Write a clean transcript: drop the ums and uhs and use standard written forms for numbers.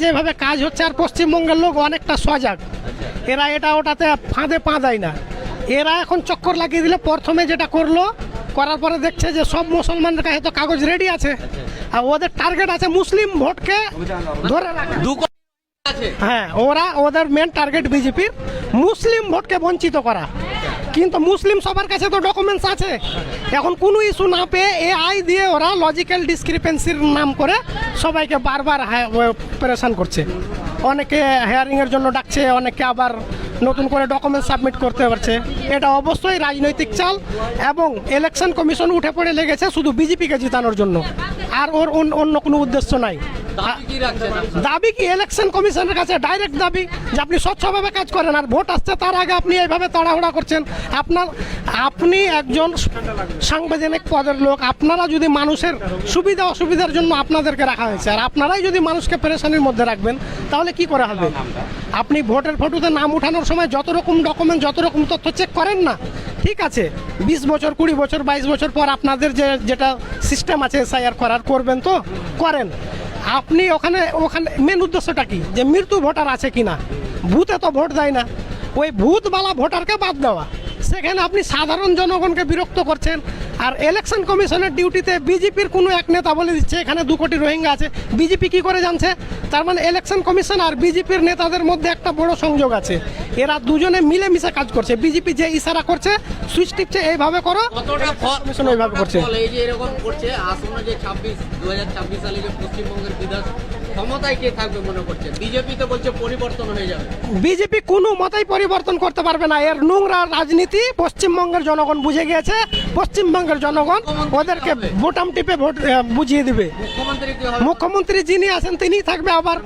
যেভাবে কাজ হচ্ছে আর পশ্চিমবঙ্গের লোক অনেকটা সজাগ, এরা এটা ওটাতে ফাঁদে পা দেয় না। এরা এখন চক্কর লাগিয়ে দিলে প্রথমে যেটা করলো, করার পরে দেখছে যে সব মুসলমানদের কাছে তো কাগজ রেডি আছে, আর ওদের টার্গেট আছে মুসলিম ভোটকে ধরে রাখা। হ্যাঁ, ওদের মেন টার্গেট বিজেপির মুসলিম ভোটকে বঞ্চিত করা। কিন্তু মুসলিম সবার কাছে তো ডকুমেন্টস আছে। এখন কোনো ইস্যু না পেয়ে এআই দিয়ে ওরা লজিক্যাল ডিসক্রিপেন্সির নাম করে সবাইকে বারবার প্রেশান করছে। অনেকে হেয়ারিংয়ের জন্য ডাকছে, অনেকে আবার নতুন করে ডকুমেন্ট সাবমিট করতে পারছে। এটা অবশ্যই রাজনৈতিক চাল, এবং ইলেকশন কমিশন উঠে পড়ে লেগেছে শুধু বিজেপিকে জিতানোর জন্য, আর ওর অন্য কোনো উদ্দেশ্য নাই। দাবি কি ইলেকশন কমিশনের কাছে ডাইরেক্ট দাবি যে আপনি স্বচ্ছভাবে কাজ করেন, আর ভোট আসছে তার আগে আপনি এইভাবে তাড়াহুড়া করছেন। আপনি একজন সাংবিধানিক পদের লোক, আপনারা যদি মানুষের সুবিধা অসুবিধার জন্য আপনাদেরকে রাখা হয়েছে, আর আপনারাই যদি মানুষকে পেরেশানির মধ্যে রাখবেন, তাহলে কি করে হবে? আপনি ভোটের ফটোতে নাম উঠানোর সময় যত রকম ডকুমেন্ট, যত রকম তথ্য চেক করেন না, ঠিক আছে, 20 বছর 20 বছর 22 বছর পর আপনাদের যেটা সিস্টেম আছে এসআইআর করার, করবেন তো করেন। আপনি ওখানে মেন উদ্দেশ্যটা কি, যে মৃত্যু ভোটার আছে কিনা? ভূতে তো ভোট দেয় না, ওই ভূতওয়ালা ভোটারকে বাদ দেওয়া। সেখানে আপনি সাধারণ জনগণকে বিরক্ত করছেন। আর ইলেকশন কমিশনের ডিউটিতে বিজেপির কোনো এক নেতা বলে দিচ্ছে এখানে 2 কোটি রোহিঙ্গা আছে। বিজেপি কি করে জানছে? তার মানে ইলেকশন কমিশন আর বিজেপির নেতাদের মধ্যে একটা বড় সংযোগ আছে। এরা দুজনে মিলেমিশে কাজ করছে। বিজেপি যে ইশারা করছে, সুইচ টিপছে, এইভাবে করো, কমিশন এইভাবে করছে। এই যে এরকম করছে, আসন্ন যে 2026 সালে যে পশ্চিমবঙ্গের বিধান ক্ষমতায় কে থাকবে মনে করছে? বিজেপি তো বলছে পরিবর্তন হয়ে যাবে। বিজেপি কোনো মতেই পরিবর্তন করতে পারবে না। এর নোংরা রাজনীতি পশ্চিমবঙ্গের জনগণ বুঝে গিয়েছে। পশ্চিমবঙ্গের জনগণ ওদেরকে বোটাম টিপে ভোট বুঝিয়ে দিবে। মুখ্যমন্ত্রী কি হবে? মুখ্যমন্ত্রী যিনি আছেন তিনিই থাকবে আবার।